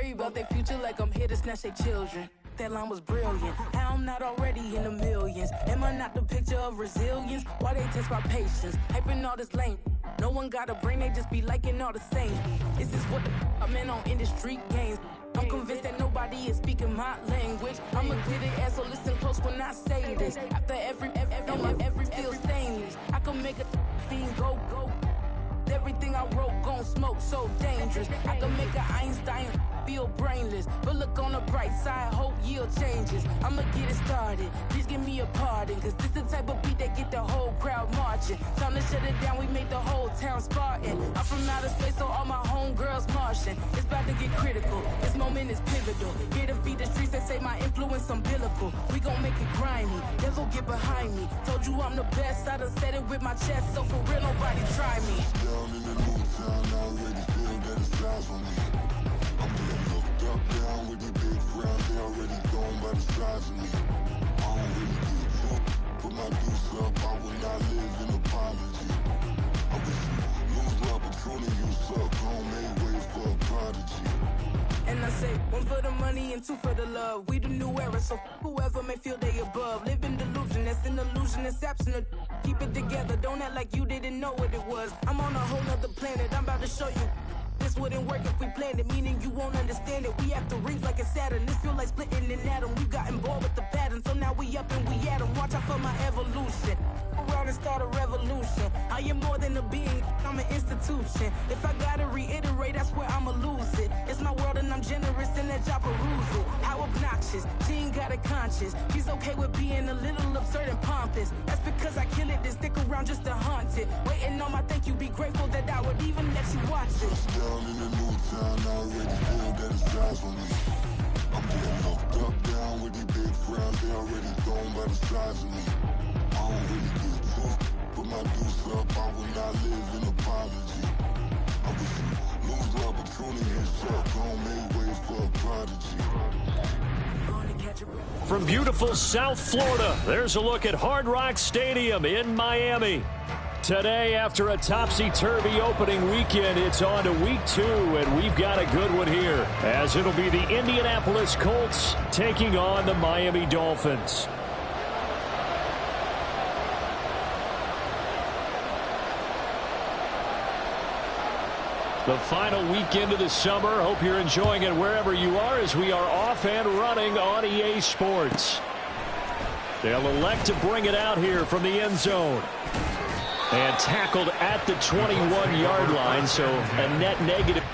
worry about their future like I'm here to snatch their children. That line was brilliant. How I'm not already in the millions? Am I not the picture of resilience? Why they test my patience? Hyping all this lame. No one got a brain, they just be liking all the same. This is what the I'm in on industry games. I'm convinced that nobody is speaking my language. I'm a good ass, so listen close when I say this. After every feel stainless. I can make a fiend go. Everything I wrote gon' smoke, so dangerous. I can make an Einstein feel brainless. But look on the bright side, hope yield changes. I'ma get it started, please give me a pardon. Cause this the type of beat that get the whole crowd marching. Time to shut it down, we made the whole town Spartan. I'm from outer space, so all my homegirls Martian. It's about to get critical, this moment is pivotal. Here to feed the streets that say my influence umbilical. We gon' make it grimy, devil get behind me. Told you I'm the best, I done said it with my chest. So for real, nobody try me. Down in the new town, I already feel that it's time for me. I'm getting looked up, down with the big crowd. They already gone by the size of me. I don't really get drunk, put my deuce up. I will not live in apology. I wish you lose my opportunity, you suck. Home made way for a prodigy. And I say, one for the money and two for the love. We the new era, so whoever may feel they above. Live in delusion, that's an illusion, that's absent. Keep it together, don't act like you didn't know what it was. I'm on a whole nother planet, I'm about to show you. This wouldn't work if we planned it, meaning you won't understand it. We have to rings like it's Saturn. This feel like splitting an atom. We got involved with the pattern, so now we up and we at 'em. Watch out for my evolution. Around and start a revolution. I am more than a being, I'm an institution. If I gotta reiterate, that's where I'ma lose it. It's my world and I'm generous and that y'all peruse it. How obnoxious, she ain't got a conscience. She's okay with being a little absurd and pompous. That's because I kill it, then stick around just to haunt it. Waiting on my thank you, be grateful that I would even let you watch this. Down in the new town, I already feel that it's time for me. I'm getting locked up, down with the big crowd. They already gone by the size of me. I don't really get drunk, put my deuce up. I will not live in apology. I wish you lose the opportunity and suck. Home made way for a prodigy. From beautiful South Florida, there's a look at Hard Rock Stadium in Miami. Today, after a topsy-turvy opening weekend, it's on to week 2, and we've got a good one here, as it'll be the Indianapolis Colts taking on the Miami Dolphins. The final weekend of the summer. Hope you're enjoying it wherever you are, as we are off and running on EA Sports. They'll elect to bring it out here from the end zone. And tackled at the 21-yard line, so a net negative.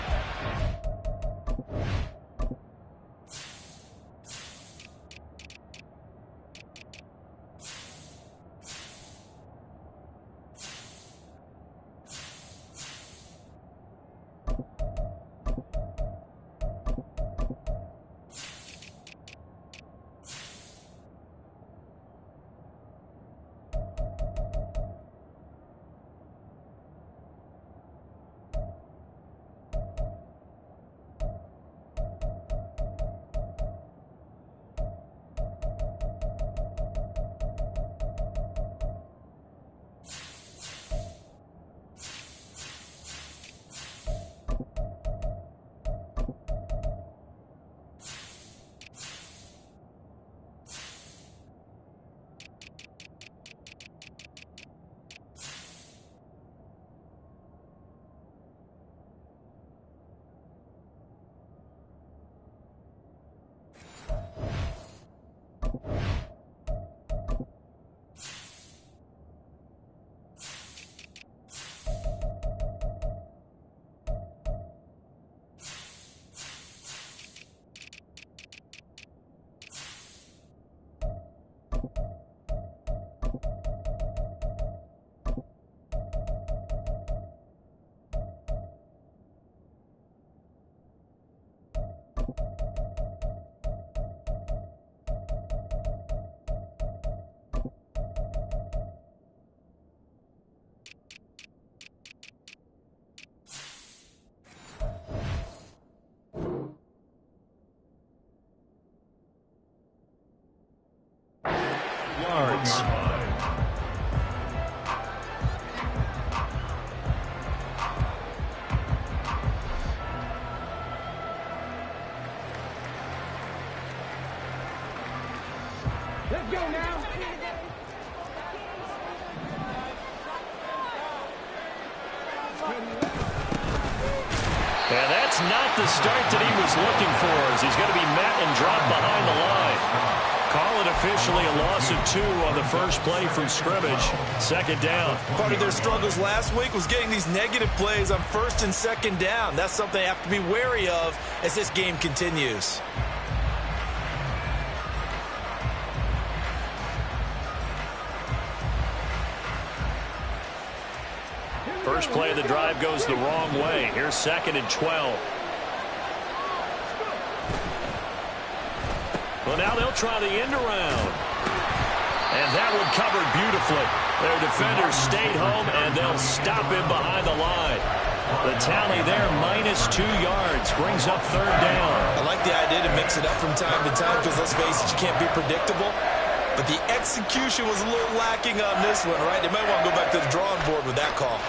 Yards. Let's go now. And that's not the start that he was looking for, as he's going to be met and dropped behind the line. Call it officially a loss of 2 on the first play from scrimmage. Second down. Part of their struggles last week was getting these negative plays on first and second down. That's something they have to be wary of as this game continues. First play of the drive goes the wrong way. Here's 2nd and 12. Well, now they'll try the end around. And that one covered beautifully. Their defenders stayed home, and they'll stop him behind the line. The tally there, -2 yards, brings up 3rd down. I like the idea to mix it up from time to time because, let's face it, you can't be predictable. But the execution was a little lacking on this one, right? They might want to go back to the drawing board with that call.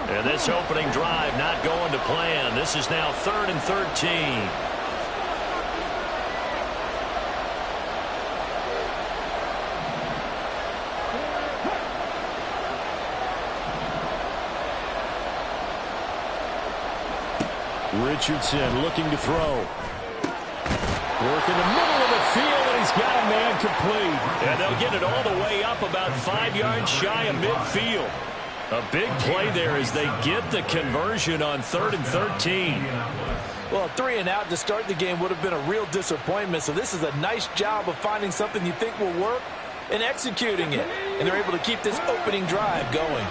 And this opening drive not going to plan. This is now 3rd and 13. Richardson looking to throw. Work in the middle of the field, and he's got a man complete. And they'll get it all the way up about 5 yards shy of midfield. A big play there as they get the conversion on 3rd and 13. Well, 3 and out to start the game would have been a real disappointment. So this is a nice job of finding something you think will work and executing it. And they're able to keep this opening drive going.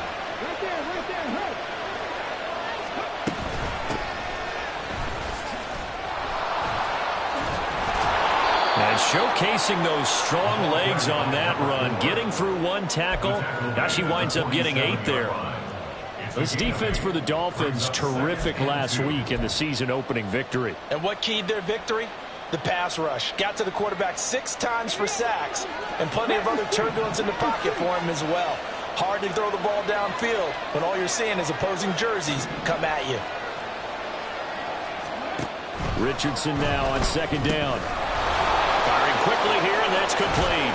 And showcasing those strong legs on that run, getting through 1 tackle. Now she winds up getting 8 there. This defense for the Dolphins, terrific last week in the season opening victory. And what keyed their victory? The pass rush. Got to the quarterback 6 times for sacks, and plenty of other turbulence in the pocket for him as well. Hard to throw the ball downfield when all you're seeing is opposing jerseys come at you. Richardson now on 2nd down. Firing quickly here, and that's complete.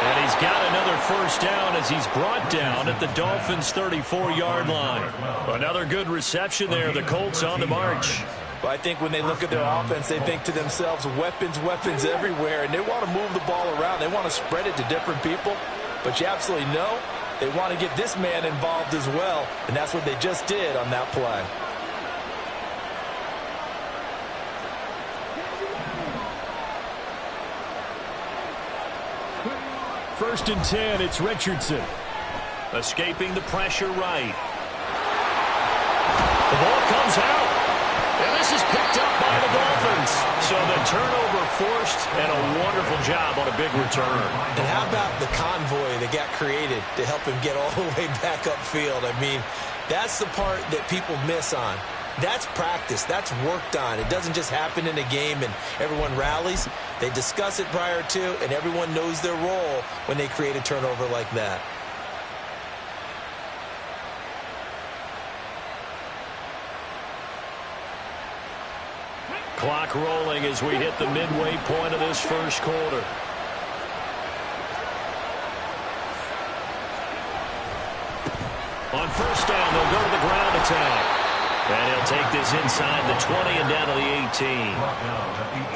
And he's got another first down as he's brought down at the Dolphins' 34-yard line. Another good reception there. The Colts on the march. Well, I think when they look at their offense, they think to themselves, weapons, weapons everywhere, and they want to move the ball around. They want to spread it to different people. But you absolutely know they want to get this man involved as well, and that's what they just did on that play. First and 10, it's Richardson. Escaping the pressure right. The ball comes out. And this is picked up by the Dolphins. So the turnover forced, and a wonderful job on a big return. And how about the convoy that got created to help him get all the way back upfield? I mean, that's the part that people miss on. That's practice. That's worked on. It doesn't just happen in a game and everyone rallies. They discuss it prior to, and everyone knows their role when they create a turnover like that. Clock rolling as we hit the midway point of this first quarter. On first down, they'll go to the ground attack. And he'll take this inside the 20 and down to the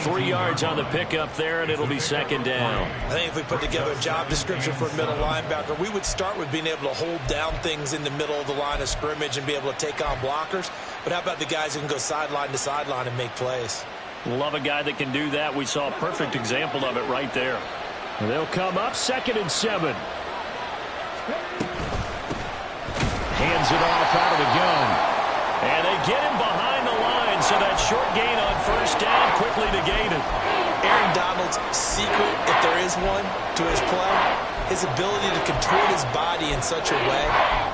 18. 3 yards on the pickup there, and it'll be 2nd down. I think if we put together a job description for a middle linebacker, we would start with being able to hold down things in the middle of the line of scrimmage and be able to take on blockers. But how about the guys who can go sideline to sideline and make plays? Love a guy that can do that. We saw a perfect example of it right there. They'll come up 2nd and 7. Hands it off out of the gun. And they get him behind the line, so that short gain on first down quickly negated. Aaron Donald's secret, if there is one, to his play, his ability to contort his body in such a way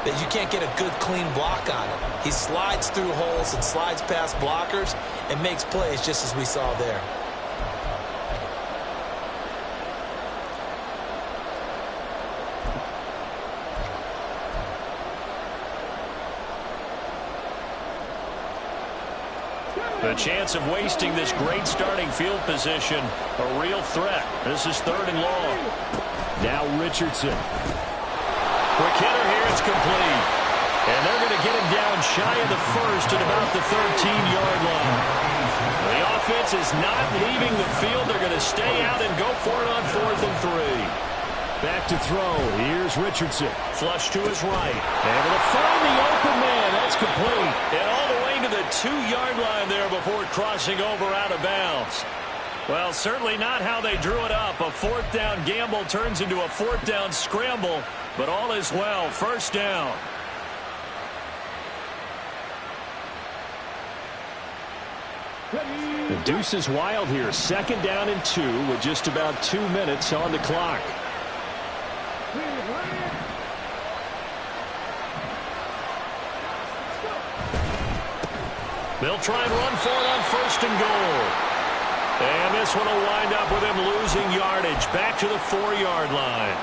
that you can't get a good, clean block on it. He slides through holes and slides past blockers and makes plays just as we saw there. The chance of wasting this great starting field position, a real threat. This is 3rd and long. Now Richardson. Quick hitter here, it's complete. And they're going to get him down shy of the first at about the 13-yard line. The offense is not leaving the field. They're going to stay out and go for it on 4th and 3. Back to throw. Here's Richardson. Flush to his right. Able to find the open man. That's complete. And all the way to the 2-yard line there before crossing over out of bounds. Well, certainly not how they drew it up. A 4th down gamble turns into a 4th down scramble. But all is well. First down. The deuce is wild here. 2nd down and 2 with just about 2 minutes on the clock. They'll try and run for it on 1st and goal. And this one will wind up with him losing yardage. Back to the 4-yard line.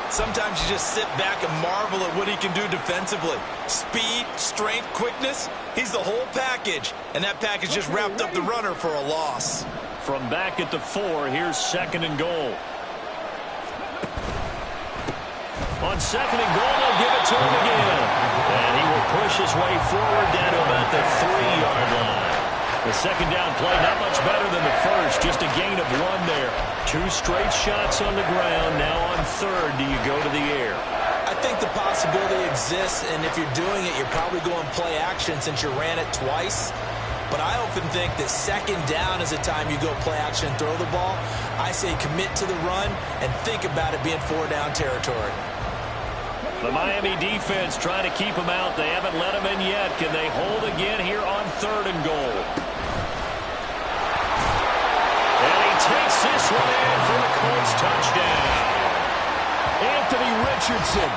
Sometimes you just sit back and marvel at what he can do defensively. Speed, strength, quickness. He's the whole package. And that package just wrapped up the runner for a loss. From back at the 4, here's 2nd and goal. On 2nd and goal, they'll give it to him again. And he will push his way forward down to about the 3-yard line. The 2nd down play not much better than the first. Just a gain of 1 there. 2 straight shots on the ground. Now on 3rd, do you go to the air? I think the possibility exists, and if you're doing it, you're probably going play action since you ran it twice. But I often think that 2nd down is the time you go play action and throw the ball. I say commit to the run and think about it being 4-down territory. The Miami defense trying to keep him out. They haven't let him in yet. Can they hold again here on 3rd and goal? And he takes this one in for a Colts touchdown. Anthony Richardson,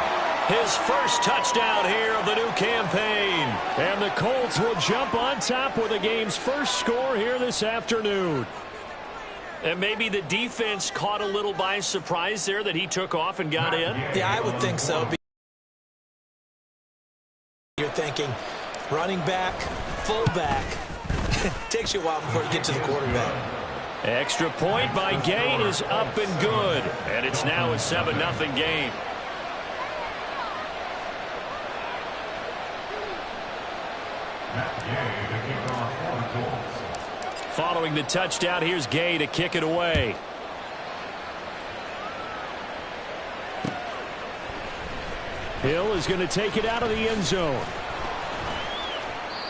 his first touchdown here of the new campaign. And the Colts will jump on top with the game's first score here this afternoon. And maybe the defense caught a little by surprise there that he took off and got in? Yeah, I would think so. You're thinking running back, fullback. Takes you a while before you get to the quarterback. Extra point by Gain is up and good. And it's now a 7-0 game. Following the touchdown, here's Gay to kick it away. Hill is going to take it out of the end zone.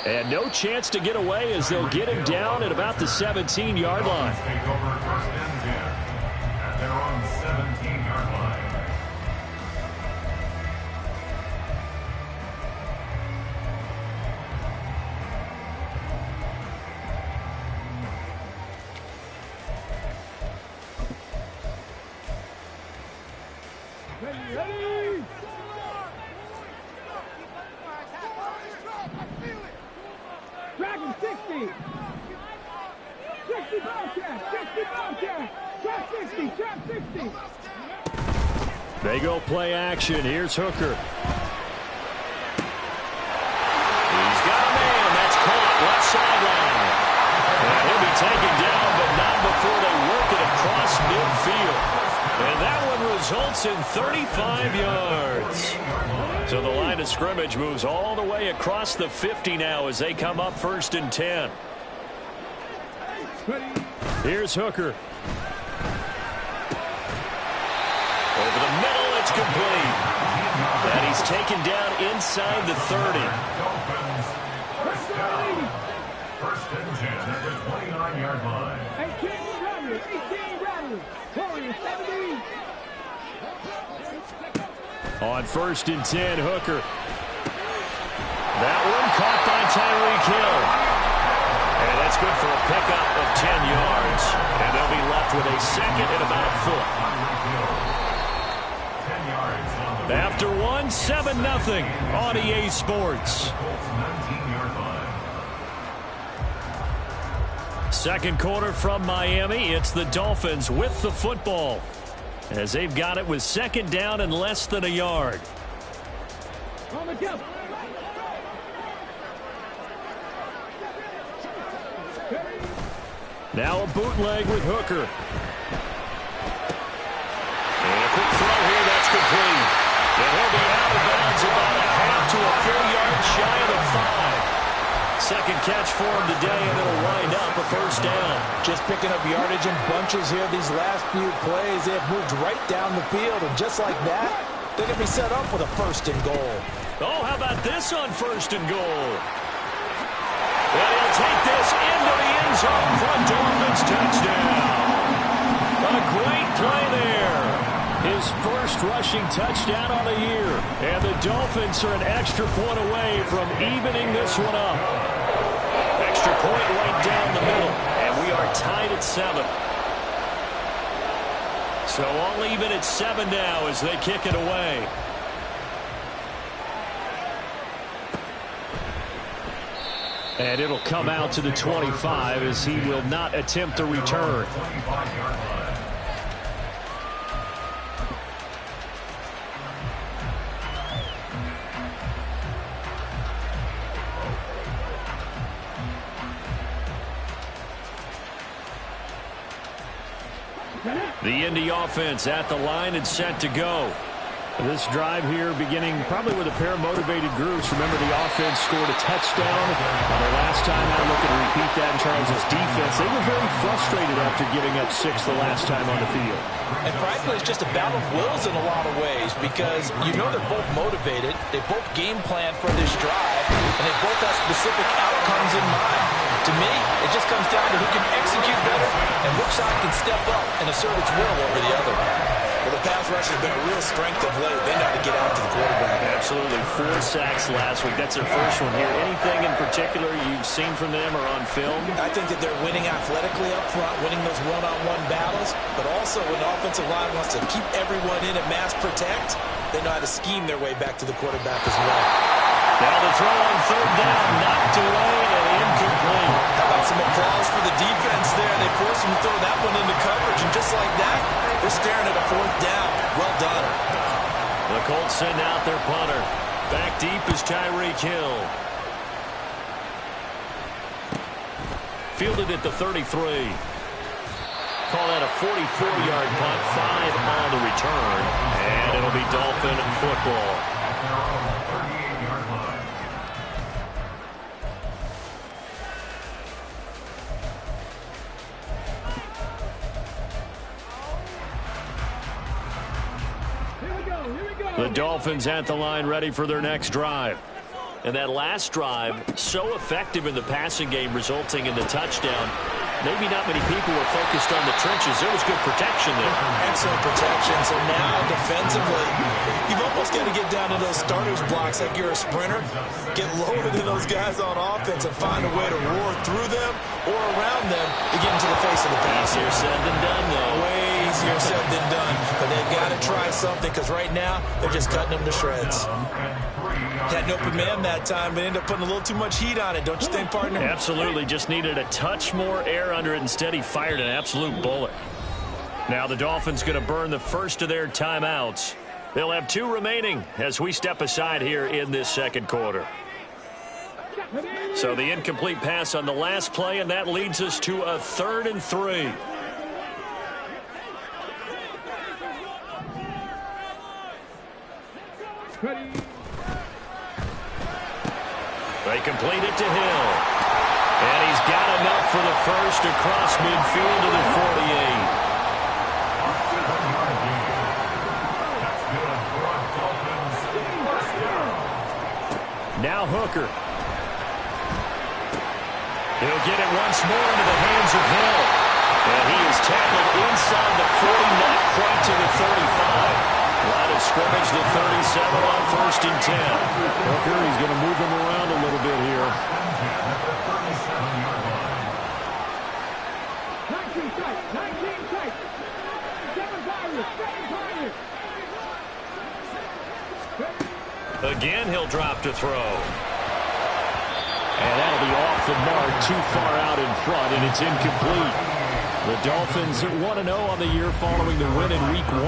And no chance to get away as they'll get him down at about the 17-yard line. Take over 1st and 10 at their own 17-yard line. Ready! Dragon 60! 60 Bobcat! 60 Bobcat! Trap 60! Trap 60! They go play action. Here's Hooker. He's got a man. That's caught. Left sideline. And he'll be taken down, but not before they work it across midfield. And that one results in 35 yards. So the line of scrimmage moves all the way across the 50 now as they come up 1st and 10. Here's Hooker. Over the middle, it's complete. And he's taken down inside the 30. First and 10 at the 29-yard line. 18 Rattler. Warriors 70. On 1st and 10, Hooker. That one caught by Tyreek Hill. And that's good for a pickup of 10 yards. And they'll be left with a 2nd and about a foot. 10 yards on the After one, 7-0 on EA Sports. 19-yard line. Second quarter from Miami. It's the Dolphins with the football, as they've got it with 2nd down and less than a yard. On the jump. Now a bootleg with Hooker. And a quick throw here, that's complete. And he'll be out of bounds about a half to a full yard shy of the 5. Second catch for him today, and it'll wind up a first down. Just picking up yardage in bunches here these last few plays. They have moved right down the field, and just like that, they're going to be set up with a first and goal. Oh, how about this on first and goal? And he'll take this into the end zone for a Dolphins touchdown. A great play there. His first rushing touchdown on the year. And the Dolphins are an extra point away from evening this one up. Extra point right down the middle. And we are tied at 7. So all even at 7 now as they kick it away. And it'll come out to the 25 as he will not attempt a return. The Indy offense at the line and set to go. This drive here beginning probably with a pair of motivated groups. Remember, the offense scored a touchdown the last time out. Looking to repeat that in Charles' defense. They were very frustrated after giving up 6 the last time on the field. And frankly, it's just a battle of wills in a lot of ways because you know they're both motivated. They both game plan for this drive, and they both have specific outcomes in mind. To me, it just comes down to who can execute better and which side can step up and assert its will over the other. Well, the pass rush has been a real strength of late. They know how to get out to the quarterback. Absolutely. 4 sacks last week. That's their first one here. Anything in particular you've seen from them or on film? I think that they're winning athletically up front, winning those one-on-one battles, but also when the offensive line wants to keep everyone in and mass protect, they know how to scheme their way back to the quarterback as well. Now the throw on third down, knocked away and incomplete. How about some applause for the defense there? They forced him to throw that one into coverage, and just like that, they're staring at a 4th down. Well done. The Colts send out their punter. Back deep is Tyreek Hill. Fielded at the 33. Call that a 44-yard punt, 5 on the return, and it'll be Dolphin football. The Dolphins at the line ready for their next drive. And that last drive, so effective in the passing game, resulting in the touchdown. Maybe not many people were focused on the trenches. There was good protection there. Excellent protection. So now, defensively, you've almost got to get down to those starters blocks like you're a sprinter. Get lower than those guys on offense and find a way to roar through them or around them to get into the face of the pass. Easier said than done, though. Way easier said than done. But they've got to try something because right now, they're just cutting them to shreds. Had an open man that time, but ended up putting a little too much heat on it, don't you think, partner? Absolutely. Just needed a touch more air under it. Instead, he fired an absolute bullet. Now the Dolphins going to burn the first of their timeouts. They'll have 2 remaining as we step aside here in this second quarter. So the incomplete pass on the last play, and that leads us to a 3rd and 3. They complete it to Hill. And he's got enough for the first across midfield to the 48. Now Hooker. He'll get it once more into the hands of Hill. And he is tackled inside the 40, not quite to the 35. Line of scrimmage, the 37 on 1st and 10. Hooker, he's going to move him around a little bit here. 19 tight, 19 tight. 7 Tigers, 7 Tigers. Again, he'll drop to throw. And that'll be off the mark, too far out in front, and it's incomplete. The Dolphins 1-0 on the year following the win in Week 1.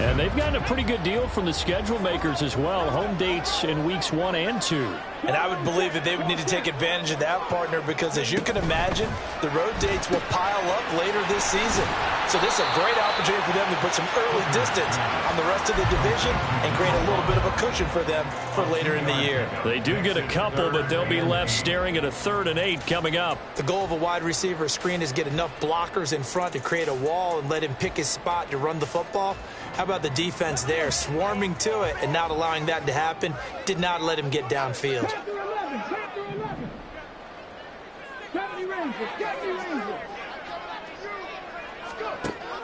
And they've gotten a pretty good deal from the schedule makers as well. Home dates in Weeks 1 and 2. And I would believe that they would need to take advantage of that, partner, because as you can imagine, the road dates will pile up later this season. So this is a great opportunity for them to put some early distance on the rest of the division and create a little bit of a cushion for them for later in the year. They do get a couple, but they'll be left staring at a 3rd and 8 coming up. The goal of a wide receiver screen is get enough blockers in front to create a wall and let him pick his spot to run the football. How about the defense there, swarming to it and not allowing that to happen? Did not let him get downfield.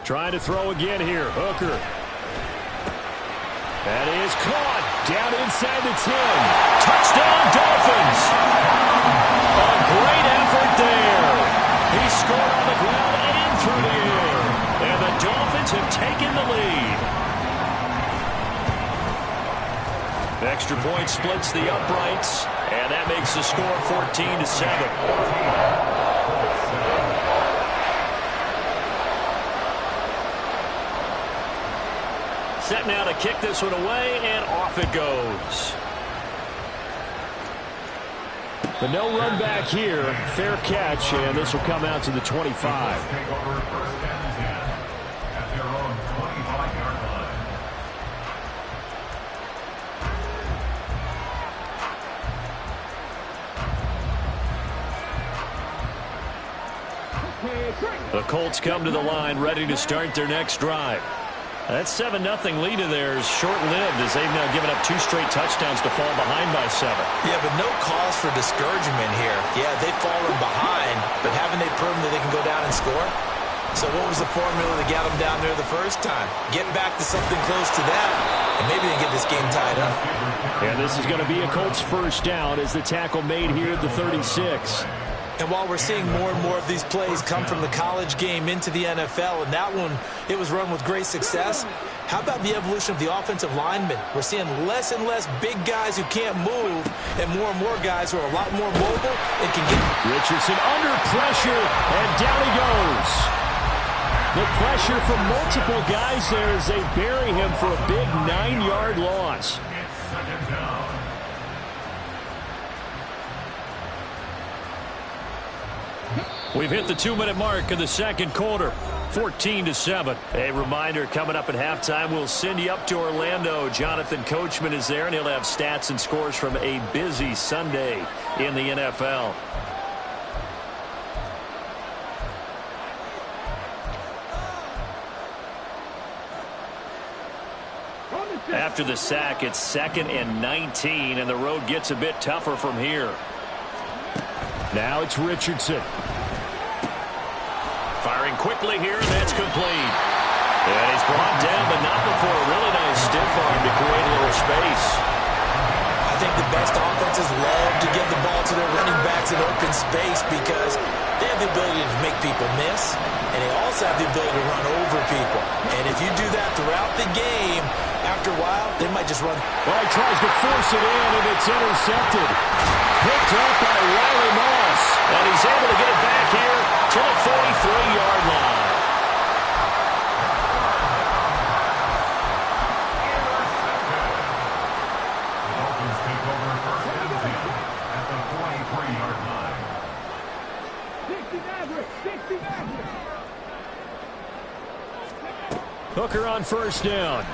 Trying to throw again here. Hooker. That is caught. Down inside the 10. Touchdown, Dolphins. A great effort there. He scored on the ground and through the air. And the Dolphins have taken the lead. Extra point splits the uprights. And that makes the score 14-7. Set now to kick this one away, and off it goes. But no run back here. Fair catch, and this will come out to the 25. Take over 1st and 10 at their own 25-yard line. The Colts come to the line, ready to start their next drive. That 7-0 lead of theirs short-lived as they've now given up 2 straight touchdowns to fall behind by 7. Yeah, but no cause for discouragement here. Yeah, they've fallen behind, but haven't they proven that they can go down and score? So what was the formula that got them down there the first time? Get back to something close to that, and maybe they get this game tied up. And this is going to be a Colts first down as the tackle made here at the 36. And while we're seeing more and more of these plays come from the college game into the NFL, and that one, it was run with great success, how about the evolution of the offensive linemen? We're seeing less and less big guys who can't move and more guys who are a lot more mobile and can get... Richardson under pressure, and down he goes. The pressure from multiple guys there as they bury him for a big 9-yard loss. It's 2nd down. We've hit the 2-minute mark in the second quarter. 14-7. A reminder, coming up at halftime, we'll send you up to Orlando. Jonathan Coachman is there, and he'll have stats and scores from a busy Sunday in the NFL. After the sack, it's 2nd and 19, and the road gets a bit tougher from here. Now it's Richardson. Firing quickly here, and that's complete. And he's brought down, but not before a really nice stiff arm to create a little space. I think the best offenses love to give the ball to their running backs in open space because they have the ability to make people miss, and they also have the ability to run over people. And if you do that throughout the game, after a while, they might just run. Well, he tries to force it in, and it's intercepted. Picked up by Riley Moss, and he's able to get it back here to the 43-yard line. The Dolphins take over 1st and 10 at the 43-yard line. 60 Maverick. Hooker on first down.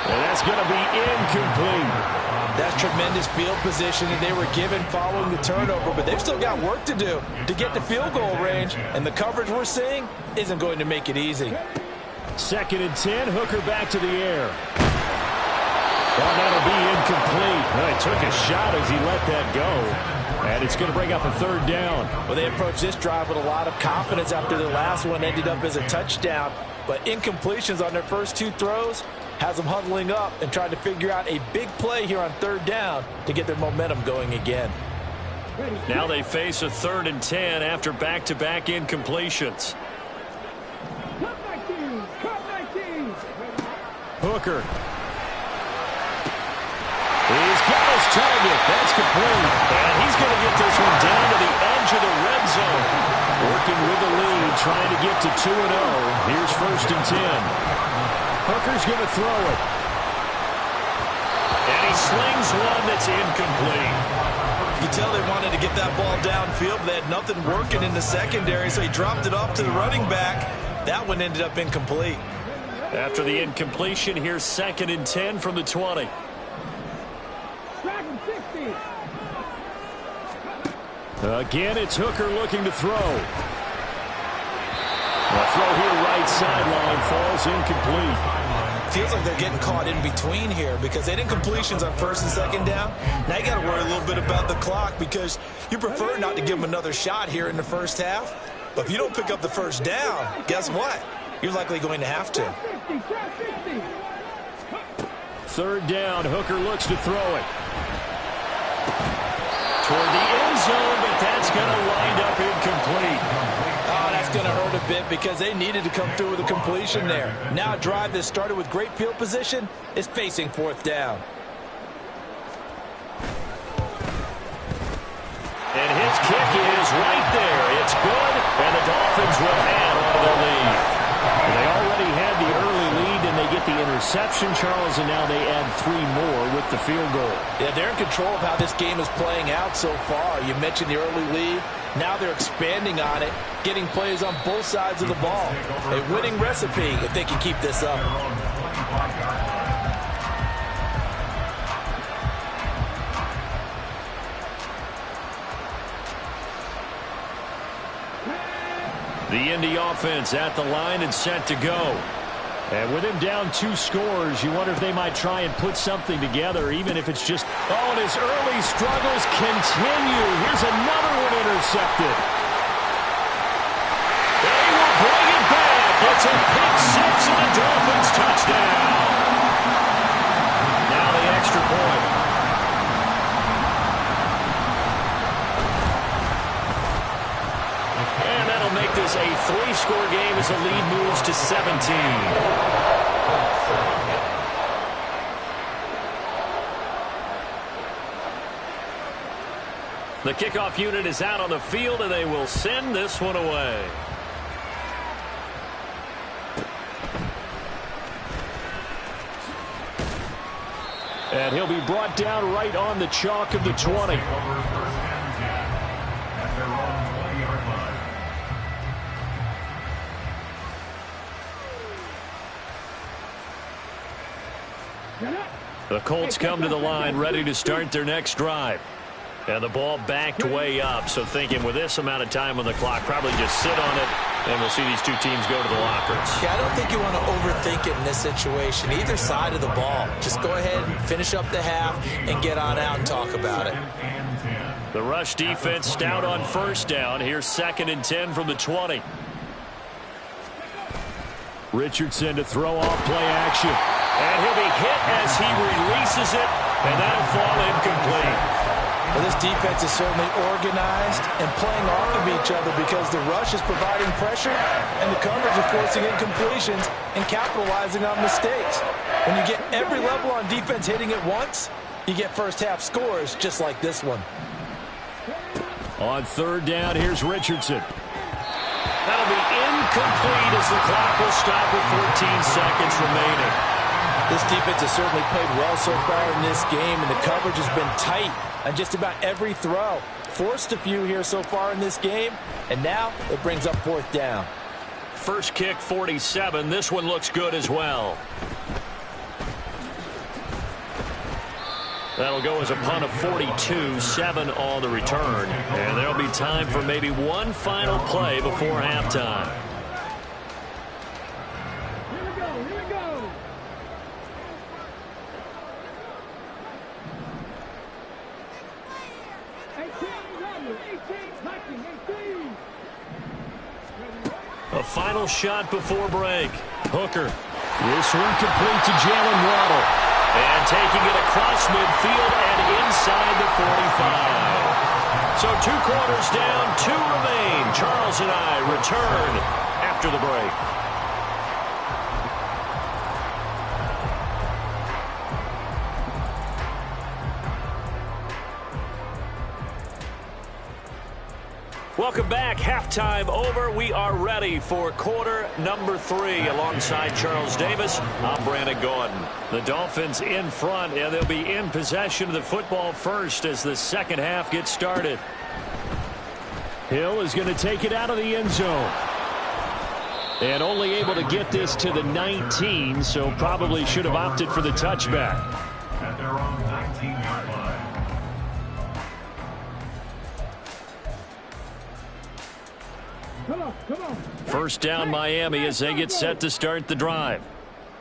And that's going to be incomplete. That's tremendous field position that they were given following the turnover, but they've still got work to do to get to field goal range, and the coverage we're seeing isn't going to make it easy. 2nd and 10, Hooker back to the air. Well, that'll be incomplete. Well, he took a shot as he let that go, and it's going to bring up a 3rd down. Well, they approached this drive with a lot of confidence after the last one ended up as a touchdown, but incompletions on their first 2 throws has them huddling up and trying to figure out a big play here on 3rd down to get their momentum going again. Now they face a 3rd and 10 after back-to-back incompletions. Hooker. He's got his target. That's complete. And he's going to get this one down to the edge of the red zone. Working with the lead, trying to get to 2-0. Here's 1st and 10. Hooker's going to throw it. And he slings one that's incomplete. You tell they wanted to get that ball downfield, but they had nothing working in the secondary, so he dropped it off to the running back. That one ended up incomplete. After the incompletion, here's 2nd and 10 from the 20. Again, it's Hooker looking to throw. The throw here right sideline falls incomplete. Feels like they're getting caught in between here because they did completions on 1st and 2nd down. Now you got to worry a little bit about the clock because you prefer not to give them another shot here in the 1st half. But if you don't pick up the 1st down, guess what? You're likely going to have to. 3rd down, Hooker looks to throw it. Toward the end zone, but that's going to wind up incomplete. Oh, that's going to hurt a bit because they needed to come through with a completion there. Now a drive that started with great field position is facing 4th down. And his kick is right there. It's good, and the Dolphins will add on to their lead. They already had the early lead, and they get the interception, Charles, and now they add 3 more with the field goal. Yeah, they're in control of how this game is playing out so far. You mentioned the early lead. Now they're expanding on it, getting plays on both sides of the ball. A winning recipe if they can keep this up. The Indy offense at the line and set to go. And with him down 2 scores, you wonder if they might try and put something together, even if it's just... Oh, and his early struggles continue. Here's another one intercepted. They will bring it back. It's a pick 6 and a Dolphins touchdown. Now the extra point. And that'll make this a 3-score game as the lead moves to 17. The kickoff unit is out on the field, and they will send this one away. And he'll be brought down right on the chalk of the 20. The Colts come to the line ready to start their next drive. And the ball backed way up, so thinking with this amount of time on the clock, probably just sit on it, and we'll see these two teams go to the lockers. Yeah, I don't think you want to overthink it in this situation. Either side of the ball. Just go ahead and finish up the half and get on out and talk about it. The rush defense stout on 1st down. Here's 2nd and 10 from the 20. Richardson to throw off play action. And he'll be hit as he releases it, and that'll fall incomplete. Well, this defense is certainly organized and playing off of each other because the rush is providing pressure and the coverage is forcing incompletions and capitalizing on mistakes. When you get every level on defense hitting it once, you get 1st half scores just like this one. On 3rd down, here's Richardson. That'll be incomplete as the clock will stop with 14 seconds remaining. This defense has certainly played well so far in this game, and the coverage has been tight on just about every throw. Forced a few here so far in this game, and now it brings up 4th down. First kick, 47. This one looks good as well. That'll go as a punt of 42, 7 on the return. And there'll be time for maybe one final play before halftime. Here we go. A final shot before break. Hooker. This one complete to Jalen Waddle. And taking it across midfield and inside the 45. So 2 quarters down, 2 remain. Charles and I return after the break. Welcome back. Halftime over. We are ready for quarter number 3. Alongside Charles Davis, I'm Brandon Gordon. The Dolphins in front, and they'll be in possession of the football first as the second half gets started. Hill is going to take it out of the end zone. And only able to get this to the 19, so probably should have opted for the touchback. At their own 19-yard line. Come on. First down Miami as they get set to start the drive.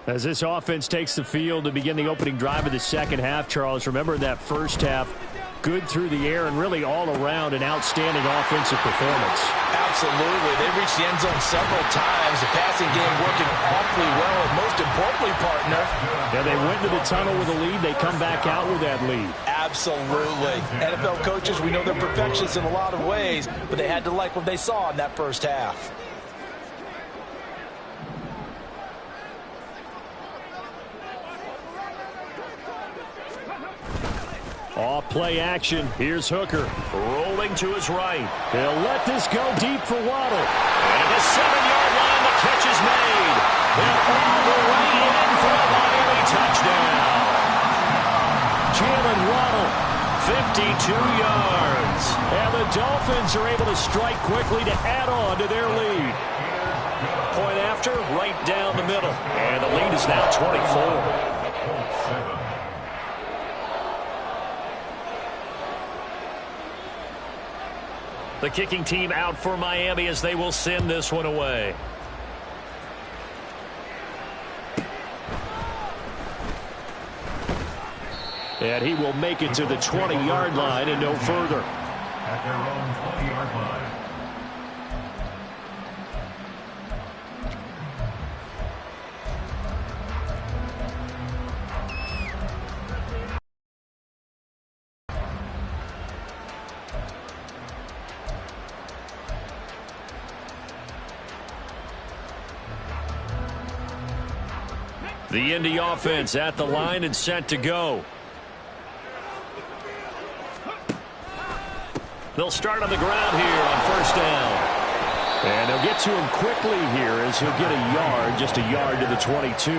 As this offense takes the field to begin the opening drive of the second half, Charles, remember that first half, good through the air and really all around an outstanding offensive performance. Absolutely. They reached the end zone several times. The passing game working awfully well, and most importantly, partner. Yeah, they went to the tunnel with a lead. They come back out with that lead. Absolutely. NFL coaches, we know they're perfectionists in a lot of ways, but they had to like what they saw in that first half. Off play action. Here's Hooker. Rolling to his right. He'll let this go deep for Waddle. And at the 7-yard line, the catch is made. They're all the way in for a Miami touchdown. Jalen Waddle, 52 yards. And the Dolphins are able to strike quickly to add on to their lead. Point after, right down the middle. And the lead is now 24. The kicking team out for Miami as they will send this one away. And he will make it to the 20-yard line and no further. At their own 20-yard line. The Indy offense at the line and set to go. They'll start on the ground here on first down. And they'll get to him quickly here as he'll get a yard, just a yard to the 22.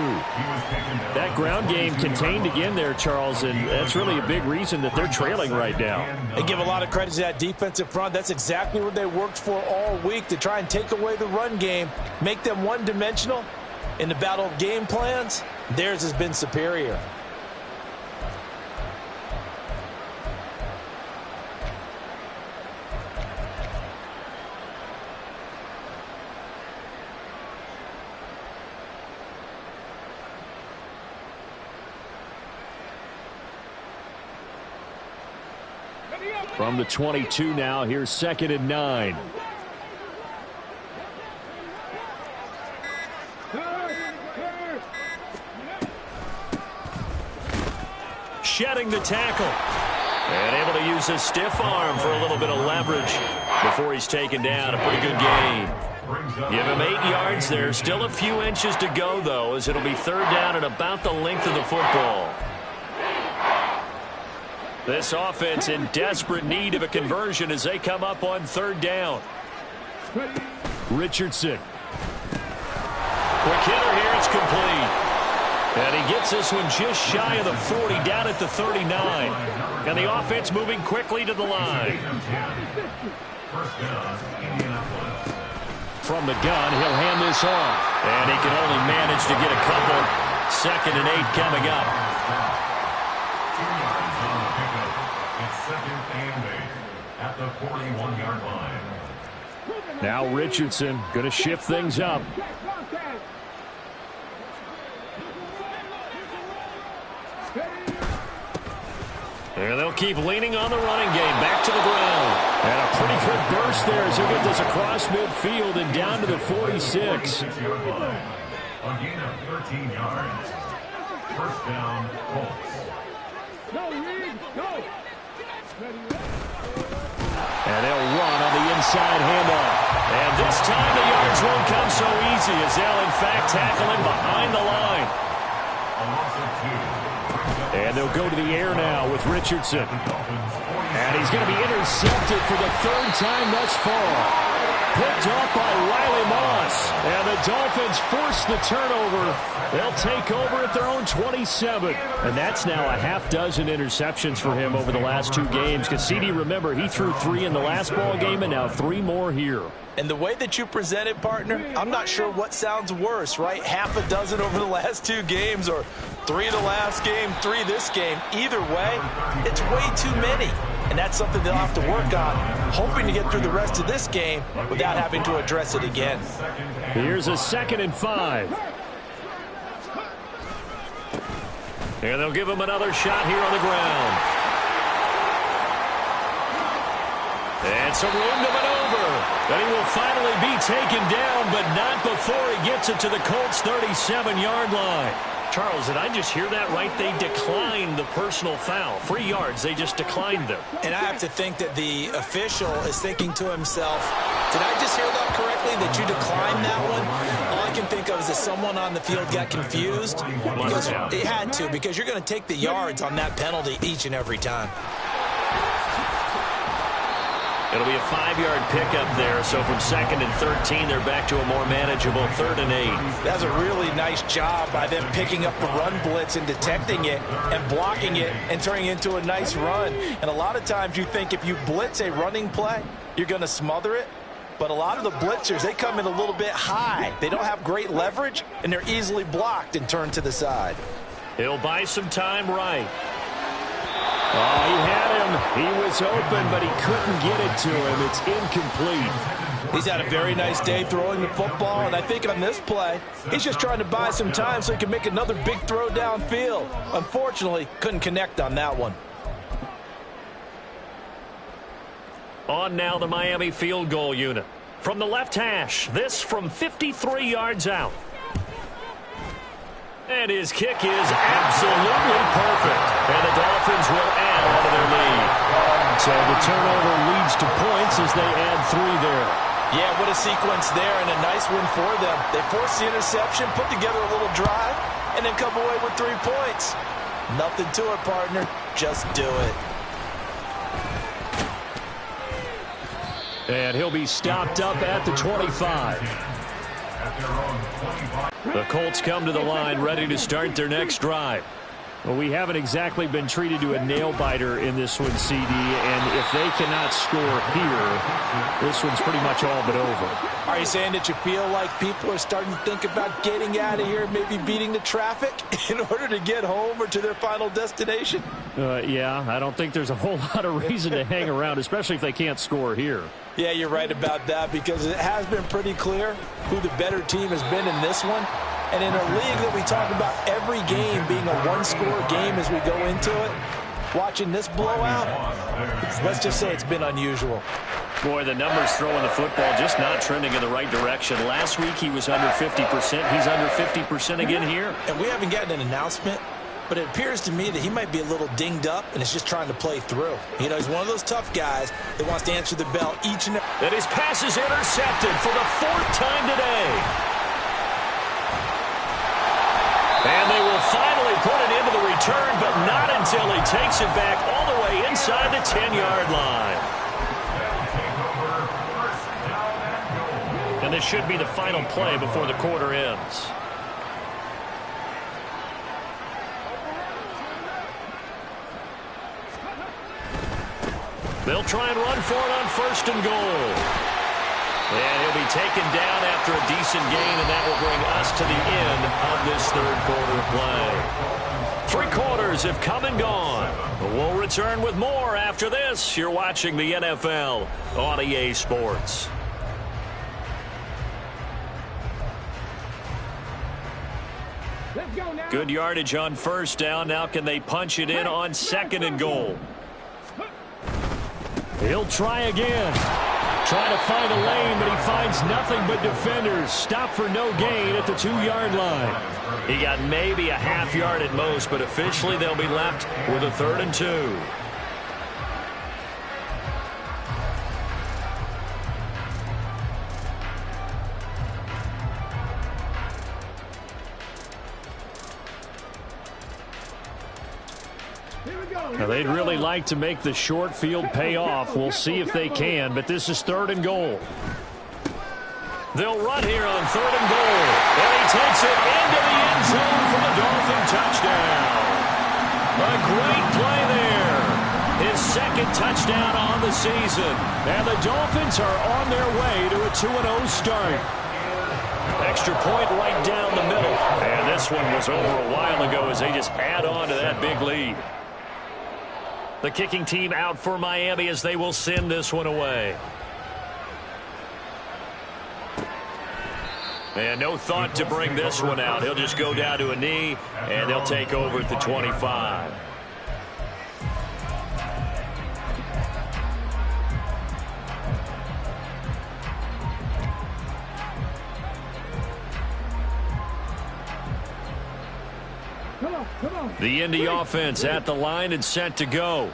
That ground game contained again there, Charles, and that's really a big reason that they're trailing right now. They give a lot of credit to that defensive front. That's exactly what they worked for all week, to try and take away the run game, make them one-dimensional. In the battle of game plans, theirs has been superior. From the 22 now, here's 2nd and 9. Shedding the tackle. And able to use his stiff arm for a little bit of leverage before he's taken down. A pretty good gain. Give him 8 yards there. Still a few inches to go, though, as it'll be 3rd down and about the length of the football. This offense in desperate need of a conversion as they come up on 3rd down. Richardson. Quick hitter here. It's complete. And he gets this one just shy of the 40, down at the 39. And the offense moving quickly to the line. From the gun, he'll hand this off. And he can only manage to get a couple. 2nd and 8 coming up. 2 yards on the pickup. It's 2nd and 8 at the 41-yard line. Now Richardson going to shift things up. And they'll keep leaning on the running game. Back to the ground. And a pretty good burst there as he'll get this across midfield and down to the 46. A gain of 13 yards. First down, Colts. And they'll run on the inside handoff. And this time the yards won't come so easy as they'll in fact tackle him behind the line. And they'll go to the air now with Richardson. And And he's going to be intercepted for the third time thus far. Picked up by Riley Moss. And the Dolphins force the turnover. They'll take over at their own 27. And that's now a half dozen interceptions for him over the last 2 games. Because CD, remember, he threw 3 in the last ball game and now 3 more here. And the way that you present it, partner, I'm not sure what sounds worse, right? Half a dozen over the last 2 games or 3 the last game, 3 this game. Either way, it's way too many. And that's something they'll have to work on, hoping to get through the rest of this game without having to address it again. Here's a 2nd and 5. And they'll give him another shot here on the ground. And some room to maneuver. And he will finally be taken down, but not before he gets it to the Colts' 37-yard line. Charles, did I just hear that right? They declined the personal foul. 3 yards, they just declined them. And I have to think that the official is thinking to himself, did I just hear that correctly, that you declined that one? All I can think of is that someone on the field got confused. Because it had to, because you're going to take the yards on that penalty each and every time. It'll be a 5-yard pickup there, so from 2nd and 13, they're back to a more manageable 3rd and 8. That's a really nice job by them picking up the run blitz and detecting it and blocking it and turning it into a nice run. And a lot of times you think if you blitz a running play, you're going to smother it. But a lot of the blitzers, they come in a little bit high. They don't have great leverage, and they're easily blocked and turned to the side. He'll buy some time right. Oh, he had him. He was open, but he couldn't get it to him. It's incomplete. He's had a very nice day throwing the football, and I think on this play, he's just trying to buy some time so he can make another big throw downfield. Unfortunately, couldn't connect on that one. On now the Miami field goal unit. From the left hash, this from 53 yards out. And his kick is absolutely perfect. And the Dolphins will add on to their lead. So the turnover leads to points as they add 3 there. Yeah, what a sequence there, and a nice one for them. They force the interception, put together a little drive, and then come away with 3 points. Nothing to it, partner. Just do it. And he'll be stopped up at the 25. The Colts come to the line ready to start their next drive. Well, we haven't exactly been treated to a nail-biter in this one, CD, and if they cannot score here, this one's pretty much all but over. Are you saying that you feel like people are starting to think about getting out of here, maybe beating the traffic in order to get home or to their final destination? Yeah, I don't think there's a whole lot of reason to hang around, especially if they can't score here. Yeah, you're right about that, because it has been pretty clear who the better team has been in this one. And in a league that we talk about every game being a one-score game as we go into it, watching this blowout, let's just say it's been unusual. Boy, the numbers throwing the football just not trending in the right direction. Last week he was under 50%. He's under 50% again here. And we haven't gotten an announcement, but it appears to me that he might be a little dinged up and is just trying to play through. You know, he's one of those tough guys that wants to answer the bell each and every. And his pass is intercepted for the 4th time today. And they will finally put it into the return, but not until he takes it back all the way inside the 10-yard line. And this should be the final play before the quarter ends. They'll try and run for it on 1st and goal. And he'll be taken down after a decent gain, and that will bring us to the end of this 3rd quarter play. 3 quarters have come and gone. We'll return with more after this. You're watching the NFL on EA Sports. Good yardage on 1st down. Now can they punch it in on 2nd and goal? He'll try again. Trying to find a lane, but he finds nothing but defenders. Stop for no gain at the 2-yard line. He got maybe a half yard at most, but officially they'll be left with a 3rd and 2. Now, they'd really like to make the short field pay off. We'll see if they can, but this is 3rd and goal. They'll run here on 3rd and goal. And he takes it into the end zone for the Dolphin touchdown. A great play there. His 2nd touchdown on the season. And the Dolphins are on their way to a 2-0 start. Extra point right down the middle. And this one was over a while ago as they just add on to that big lead. The kicking team out for Miami as they will send this one away. And no thought to bring this one out. He'll just go down to a knee, and they'll take over at the 25. The Indy offense at the line and set to go.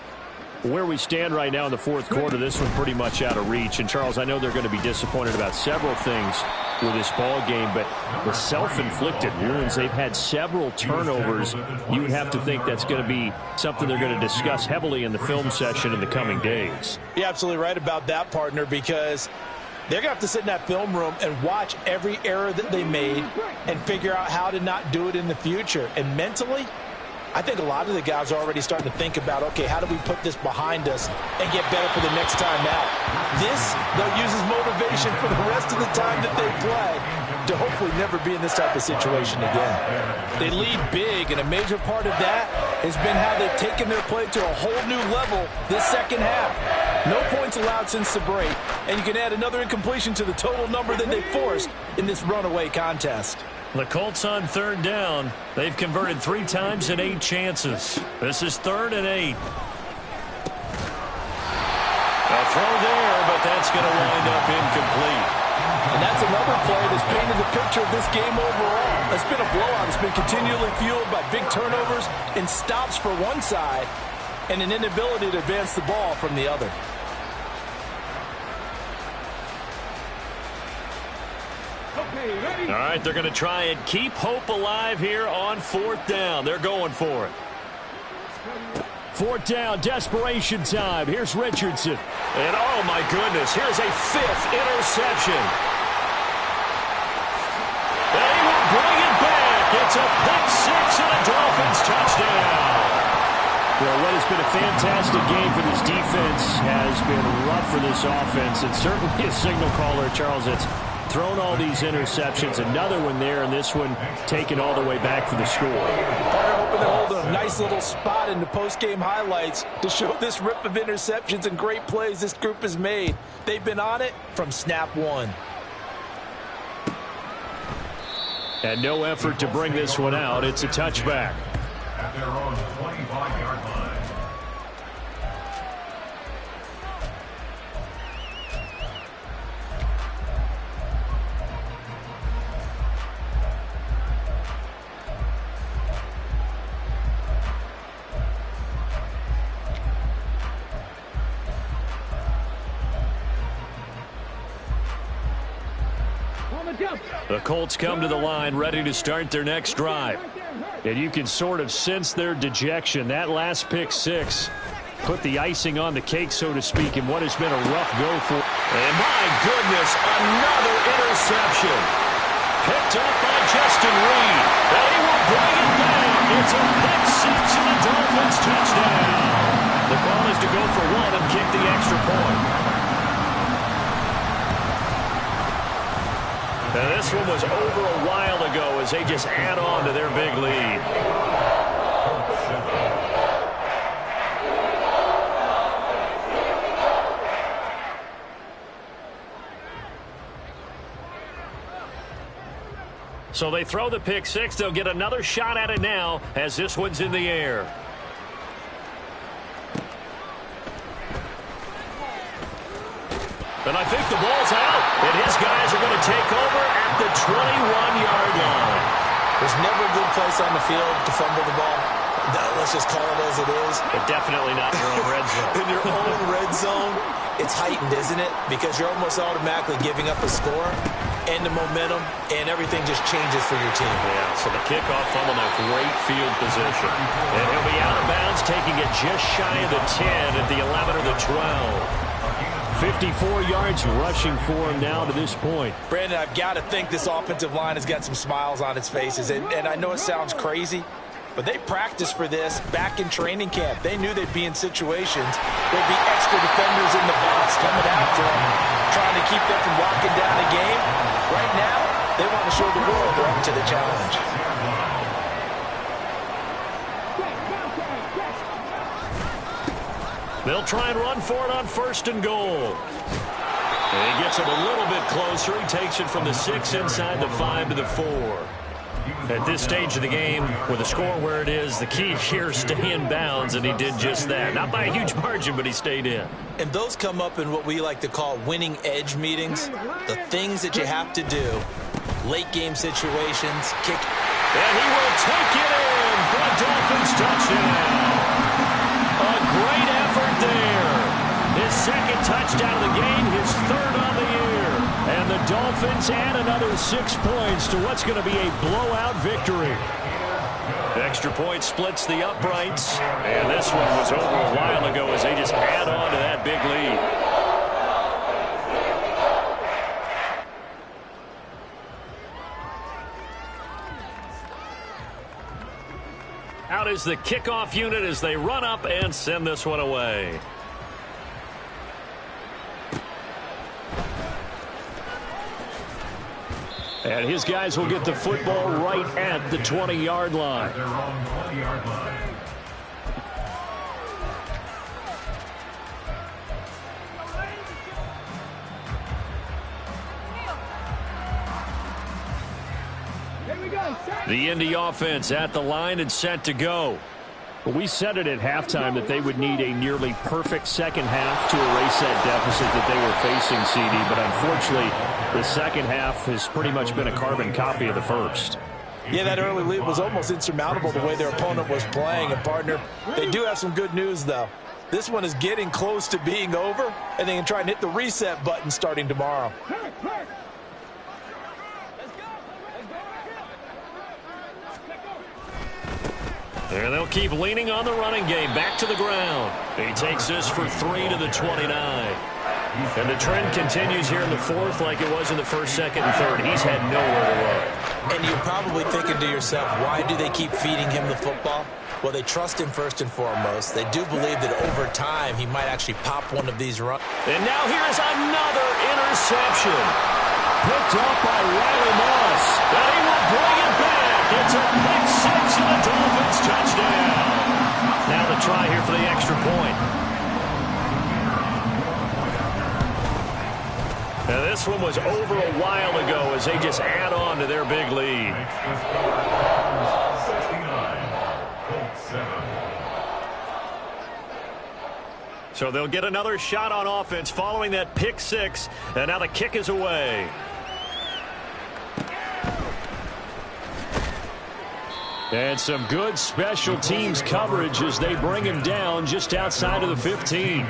Where we stand right now in the 4th quarter, this one's pretty much out of reach. And, Charles, I know they're going to be disappointed about several things with this ball game, but the self-inflicted wounds, they've had several turnovers. You would have to think that's going to be something they're going to discuss heavily in the film session in the coming days. You're absolutely right about that, partner, because they're going to have to sit in that film room and watch every error that they made and figure out how to not do it in the future. And mentally, I think a lot of the guys are already starting to think about, okay, how do we put this behind us and get better for the next time out? This, they'll use as motivation for the rest of the time that they play to hopefully never be in this type of situation again. They lead big, and a major part of that has been how they've taken their play to a whole new level this second half. No points allowed since the break, and you can add another incompletion to the total number that they forced in this runaway contest. The Colts on 3rd down. They've converted 3 times in 8 chances. This is 3rd and 8. A throw there, but that's going to wind up incomplete. And that's another play that's painted the picture of this game overall. It's been a blowout. It's been continually fueled by big turnovers and stops for one side and an inability to advance the ball from the other. All right, they're going to try and keep hope alive here on 4th down. They're going for it. 4th down, desperation time. Here's Richardson. And, oh, my goodness, here's a 5th interception. They will bring it back. It's a pick 6 and a Dolphins touchdown. Well, what has been a fantastic game for this defense has been rough for this offense, and certainly a signal caller, Charles, that's thrown all these interceptions. Another one there, and this one taken all the way back for the score. They're hoping to hold a nice little spot in the post-game highlights to show this rip of interceptions and great plays this group has made. They've been on it from snap one. And no effort to bring this one out. It's a touchback. At their own 25-yard line. The Colts come to the line ready to start their next drive. And you can sort of sense their dejection. That last pick 6 put the icing on the cake, so to speak, in what has been a rough go for. And my goodness, another interception. Picked up by Justin Reed. They will bring it back. It's a pick 6 and a Dolphins touchdown. The call is to go for 1 and kick the extra point. Now, this one was over a while ago as they just add on to their big lead. So they throw the pick 6. They'll get another shot at it now as this one's in the air. And I think the ball's out, and his guys are going to take over at the 21-yard line. There's never a good place on the field to fumble the ball. Let's just call it as it is. But definitely not in your own red zone. In your own red zone, it's heightened, isn't it? Because you're almost automatically giving up a score. and the momentum, and everything just changes for your team. Yeah, so the kickoff from a great field position. And he'll be out of bounds, taking it just shy of the 10 at the 11 or the 12. 54 yards rushing for him now to this point. Brandon, I've got to think this offensive line has got some smiles on its faces. And I know it sounds crazy, but they practiced for this back in training camp. They knew they'd be in situations. There'd be extra defenders in the box coming after them, trying to keep them from locking down a game. Right now, they want to show the world they're up to the challenge. They'll try and run for it on 1st and goal. And he gets it a little bit closer. He takes it from the 6 inside the 5 to the 4. At this stage of the game, with the score where it is, the key here, stay in bounds, and he did just that. Not by a huge margin, but he stayed in. And those come up in what we like to call winning edge meetings. The things that you have to do, late game situations, kick. And he will take it in for a Dolphins touchdown. A great effort there. His 2nd touchdown of the game, his 3rd on the year. And the Dolphins add another 6 points to what's going to be a blowout victory. Extra point splits the uprights. And this one was over a while ago as they just add on to that big lead. Out is the kickoff unit as they run up and send this one away. And his guys will get the football right at the 20-yard line. Their own 20-yard line. The Indy offense at the line and set to go. Well, we said it at halftime that they would need a nearly perfect second half to erase that deficit that they were facing, CD. But unfortunately, the second half has pretty much been a carbon copy of the first. Yeah, that early lead was almost insurmountable the way their opponent was playing. And, partner, they do have some good news, though. This one is getting close to being over, and they can try and hit the reset button starting tomorrow. And they'll keep leaning on the running game. Back to the ground. He takes this for 3 to the 29. And the trend continues here in the 4th like it was in the 1st, 2nd, and 3rd. He's had nowhere to run. And you're probably thinking to yourself, why do they keep feeding him the football? Well, they trust him first and foremost. They do believe that over time he might actually pop one of these runs. And now here's another interception. Picked up by Riley Moss. And he will bring it back. It's a pick 6 and a Dolphins touchdown. Now the try here for the extra point. And this one was over a while ago as they just add on to their big lead. So they'll get another shot on offense following that pick 6. And now the kick is away. And some good special teams coverage as they bring him down just outside of the 15.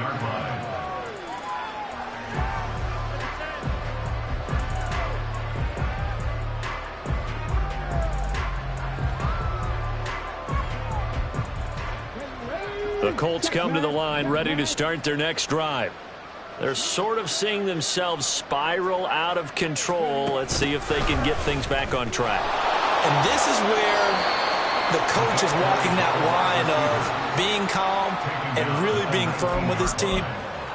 The Colts come to the line ready to start their next drive. They're sort of seeing themselves spiral out of control. Let's see if they can get things back on track. And this is where the coach is walking that line of being calm and really being firm with his team.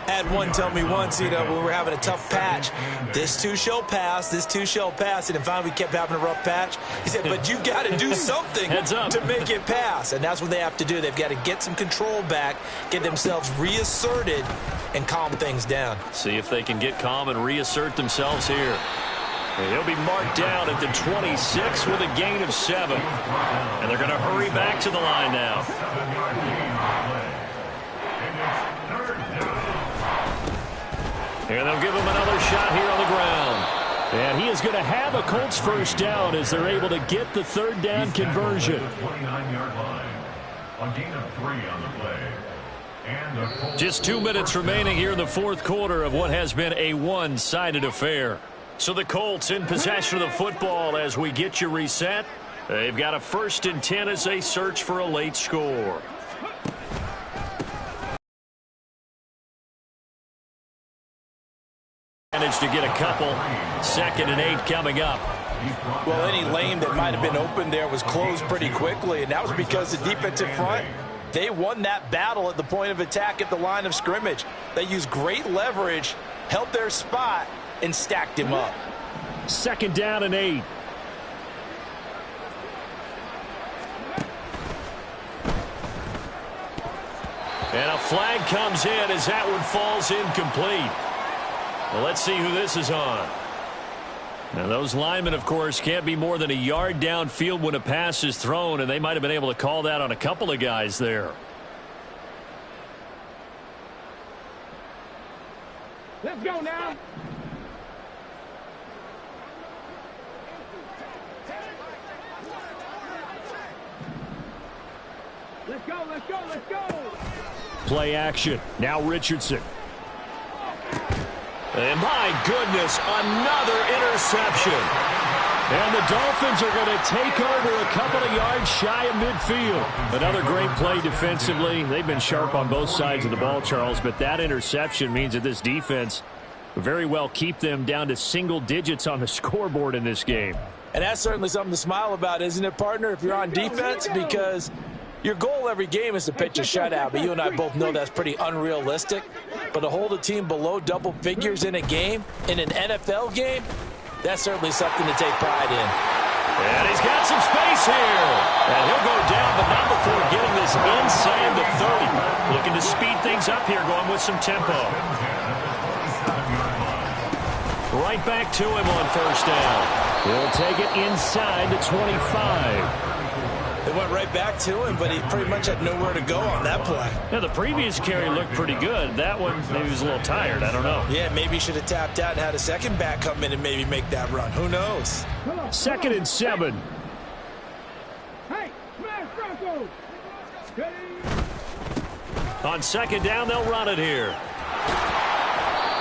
I had one tell me once, when we were having a tough patch, this too shall pass, this too shall pass. And finally we kept having a rough patch. He said, but you've got to do something to make it pass. And that's what they have to do. They've got to get some control back, get themselves reasserted, and calm things down. See if they can get calm and reassert themselves here. And he'll be marked down at the 26 with a gain of 7. And they're going to hurry back to the line now. And they'll give him another shot here on the ground. And he is going to have a Colts first down as they're able to get the 3rd down conversion. 29-yard line. A gain of 3 on the play. Just 2 minutes remaining here in the 4th quarter of what has been a one-sided affair. So the Colts in possession of the football as we get you reset. They've got a 1st and 10 as they search for a late score. Managed to get a couple. 2nd and 8 coming up. Well, any lane that might have been open there was closed pretty quickly, and that was because the defensive front, they won that battle at the point of attack at the line of scrimmage. They used great leverage, held their spot, and stacked him up. 2nd down and 8. And a flag comes in as that one falls incomplete. Well, let's see who this is on. Now, those linemen, of course, can't be more than a yard downfield when a pass is thrown, and they might have been able to call that on a couple of guys there. Let's go now. Let's go, let's go, let's go. Play action. Now Richardson. And my goodness, another interception. And the Dolphins are going to take over a couple of yards shy of midfield. Another great play defensively. They've been sharp on both sides of the ball, Charles, but that interception means that this defense very well keep them down to single digits on the scoreboard in this game. And that's certainly something to smile about, isn't it, partner, if you're on defense? Because your goal every game is to pitch a shutout, but you and I both know that's pretty unrealistic. But to hold a team below double figures in a game, in an NFL game, that's certainly something to take pride in. And he's got some space here. And he'll go down, but not before getting this inside the 30. Looking to speed things up here, going with some tempo. Right back to him on 1st down. He'll take it inside the 25. They went right back to him, but he pretty much had nowhere to go on that play. Yeah, the previous carry looked pretty good. That one, maybe he was a little tired. I don't know. Yeah, maybe he should have tapped out and had a second back come in and maybe make that run. Who knows? 2nd and 7. Hey, smash Broncos. On 2nd down, they'll run it here.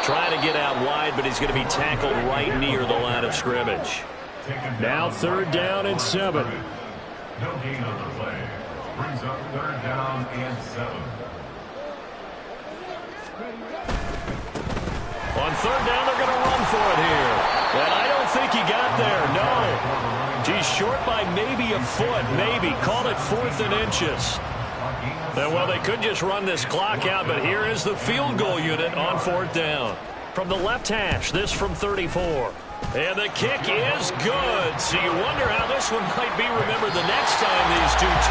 Trying to get out wide, but he's going to be tackled right near the line of scrimmage. Now 3rd down and 7. No gain on the play. Brings up 3rd down and 7. On 3rd down, they're going to run for it here. And I don't think he got there. No. He's short by maybe a foot. Maybe. Call it 4th and inches. And, well, they could just run this clock out, but here is the field goal unit on 4th down. From the left hash, this from 34. And the kick is good. So you wonder how this one might be remembered the next time these two teams